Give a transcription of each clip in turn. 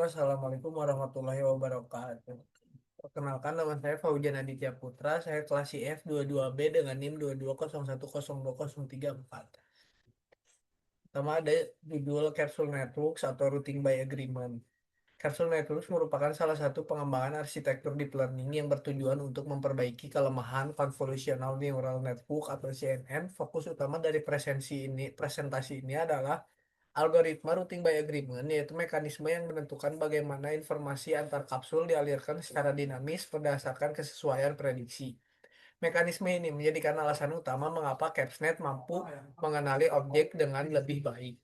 Assalamualaikum warahmatullahi wabarakatuh. Perkenalkan, nama saya Faujan Aditya Putra. Saya kelas IF 22B dengan NIM 2201020344. Pertama ada judul Capsule Networks atau Routing by Agreement. Capsule Networks merupakan salah satu pengembangan arsitektur deep learning yang bertujuan untuk memperbaiki kelemahan Convolutional Neural Network atau CNN. Fokus utama dari presentasi ini adalah algoritma routing by agreement, yaitu mekanisme yang menentukan bagaimana informasi antar kapsul dialirkan secara dinamis berdasarkan kesesuaian prediksi. Mekanisme ini menjadikan alasan utama mengapa CapsNet mampu mengenali objek dengan lebih baik.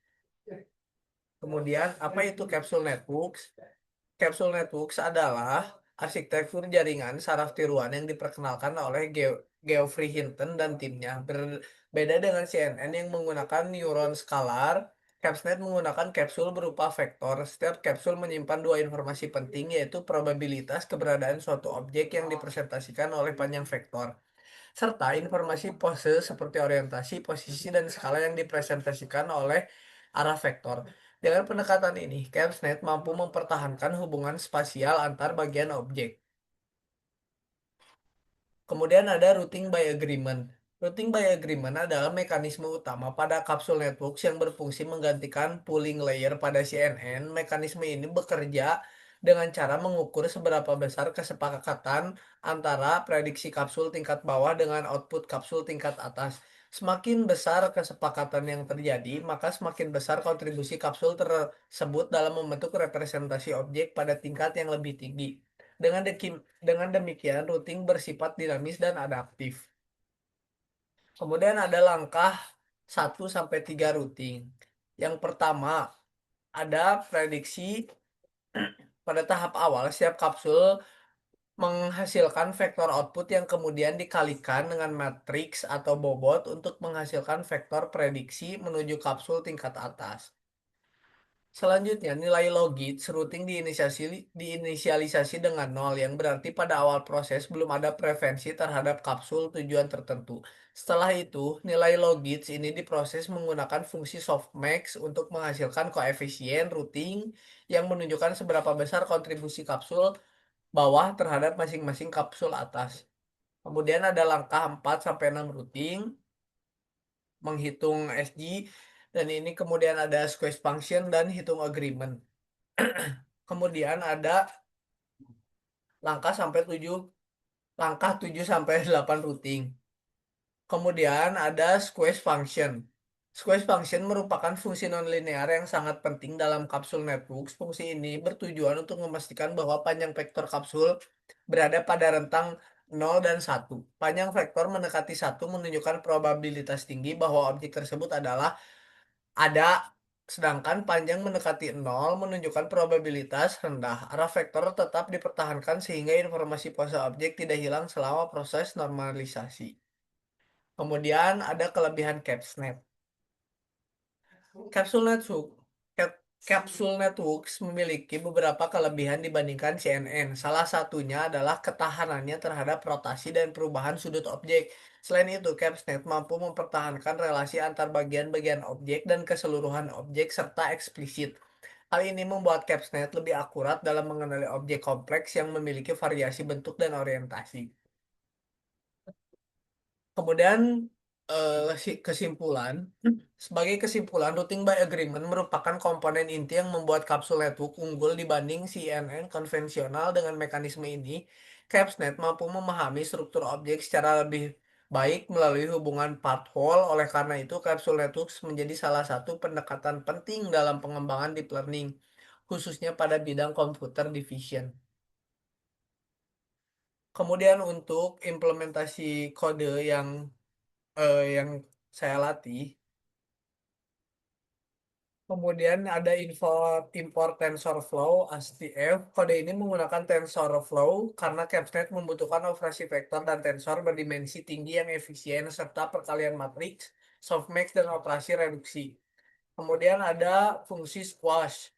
Kemudian, apa itu Capsule Networks? Capsule Networks adalah arsitektur jaringan saraf tiruan yang diperkenalkan oleh Geoffrey Hinton dan timnya. Berbeda dengan CNN yang menggunakan neuron skalar, CapsNet menggunakan kapsul berupa vektor. Setiap kapsul menyimpan dua informasi penting, yaitu probabilitas keberadaan suatu objek yang dipresentasikan oleh panjang vektor, serta informasi pose seperti orientasi, posisi, dan skala yang dipresentasikan oleh arah vektor. Dengan pendekatan ini, CapsNet mampu mempertahankan hubungan spasial antar bagian objek. Kemudian ada routing by agreement. Routing by agreement adalah mekanisme utama pada kapsul networks yang berfungsi menggantikan pooling layer pada CNN. Mekanisme ini bekerja dengan cara mengukur seberapa besar kesepakatan antara prediksi kapsul tingkat bawah dengan output kapsul tingkat atas. Semakin besar kesepakatan yang terjadi, maka semakin besar kontribusi kapsul tersebut dalam membentuk representasi objek pada tingkat yang lebih tinggi. Dengan demikian, routing bersifat dinamis dan adaptif. Kemudian ada langkah 1 sampai 3 routing. Yang pertama, ada prediksi. Pada tahap awal, setiap kapsul menghasilkan vektor output yang kemudian dikalikan dengan matriks atau bobot untuk menghasilkan vektor prediksi menuju kapsul tingkat atas. Selanjutnya, nilai logit routing diinisialisasi dengan 0, yang berarti pada awal proses belum ada preferensi terhadap kapsul tujuan tertentu. Setelah itu, nilai logits ini diproses menggunakan fungsi softmax untuk menghasilkan koefisien routing yang menunjukkan seberapa besar kontribusi kapsul bawah terhadap masing-masing kapsul atas. Kemudian ada langkah 4 sampai 6 routing, menghitung SG, dan ini kemudian ada squeeze function dan hitung agreement. Kemudian ada langkah sampai 7 langkah 7 sampai 8 routing. Kemudian ada squeeze function. Squeeze function merupakan fungsi nonlinear yang sangat penting dalam kapsul networks. Fungsi ini bertujuan untuk memastikan bahwa panjang vektor kapsul berada pada rentang 0 dan 1. Panjang vektor mendekati 1 menunjukkan probabilitas tinggi bahwa objek tersebut ada, sedangkan panjang mendekati 0 menunjukkan probabilitas rendah. Arah vektor tetap dipertahankan sehingga informasi pose objek tidak hilang selama proses normalisasi. Kemudian ada kelebihan CapsNet. Capsule Network, Capsule Networks memiliki beberapa kelebihan dibandingkan CNN. Salah satunya adalah ketahanannya terhadap rotasi dan perubahan sudut objek. Selain itu, CapsNet mampu mempertahankan relasi antar bagian-bagian objek dan keseluruhan objek serta eksplisit. Hal ini membuat CapsNet lebih akurat dalam mengenali objek kompleks yang memiliki variasi bentuk dan orientasi. Kemudian kesimpulan, sebagai kesimpulan, routing by agreement merupakan komponen inti yang membuat kapsul network unggul dibanding CNN konvensional. Dengan mekanisme ini, CapsNet mampu memahami struktur objek secara lebih baik melalui hubungan part-whole. Oleh karena itu, kapsul networks menjadi salah satu pendekatan penting dalam pengembangan deep learning, khususnya pada bidang computer vision. Kemudian untuk implementasi kode yang saya latih. Kemudian ada import TensorFlow (ASTF). Kode ini menggunakan TensorFlow karena CapsNet membutuhkan operasi vektor dan tensor berdimensi tinggi yang efisien serta perkalian matriks, softmax, dan operasi reduksi. Kemudian ada fungsi squash.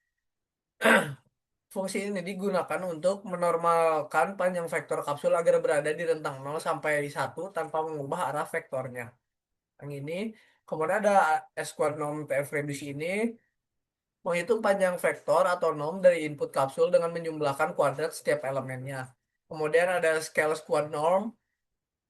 Fungsi ini digunakan untuk menormalkan panjang vektor kapsul agar berada di rentang 0 sampai 1 tanpa mengubah arah vektornya. Yang ini. Kemudian ada square norm TF reduce ini Menghitung panjang vektor atau norm dari input kapsul dengan menjumlahkan kuadrat setiap elemennya. Kemudian ada scale square norm.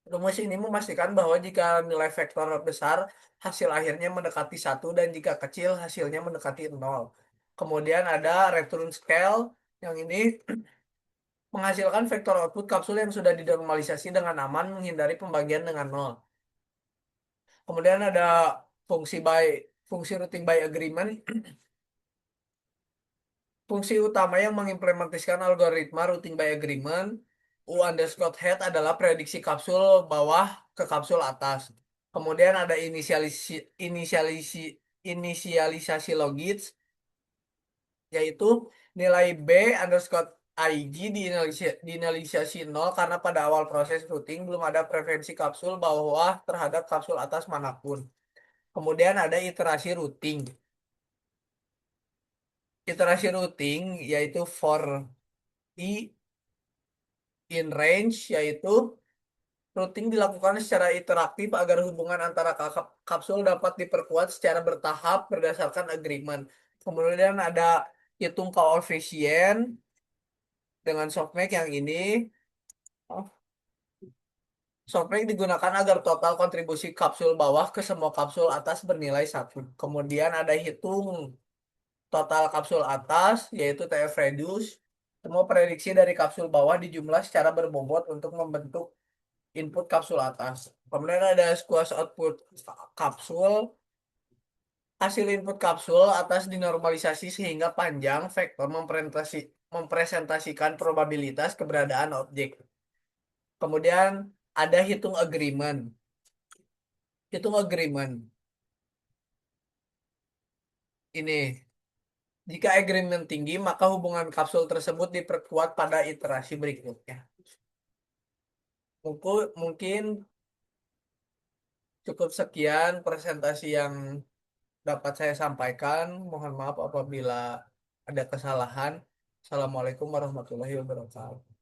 Rumus ini memastikan bahwa jika nilai vektor besar, hasil akhirnya mendekati satu dan jika kecil, hasilnya mendekati nol. Kemudian ada return scale, yang ini menghasilkan vektor output kapsul yang sudah dinormalisasi dengan aman menghindari pembagian dengan nol. Kemudian ada fungsi routing by agreement. Fungsi utama yang mengimplementasikan algoritma routing by agreement U underscore head adalah prediksi kapsul bawah ke kapsul atas. Kemudian ada inisialisasi logits, yaitu nilai B underscore IG diinisialisasi 0 karena pada awal proses routing belum ada preferensi kapsul bawah terhadap kapsul atas manapun. Kemudian ada iterasi routing. Iterasi routing yaitu for i in range, yaitu routing dilakukan secara interaktif agar hubungan antara kapsul dapat diperkuat secara bertahap berdasarkan agreement. Kemudian ada hitung koefisien dengan softmax yang ini. Oh, softmax digunakan agar total kontribusi kapsul bawah ke semua kapsul atas bernilai satu. Kemudian ada hitung total kapsul atas, yaitu TF reduce. Semua prediksi dari kapsul bawah dijumlah secara berbobot untuk membentuk input kapsul atas. Kemudian ada squash output kapsul. Hasil input kapsul atas dinormalisasi sehingga panjang vektor mempresentasikan probabilitas keberadaan objek. Kemudian ada hitung agreement. Hitung agreement. Ini, jika agreement tinggi, maka hubungan kapsul tersebut diperkuat pada iterasi berikutnya. Mungkin cukup sekian presentasi yang dapat saya sampaikan. Mohon maaf apabila ada kesalahan. Assalamualaikum warahmatullahi wabarakatuh.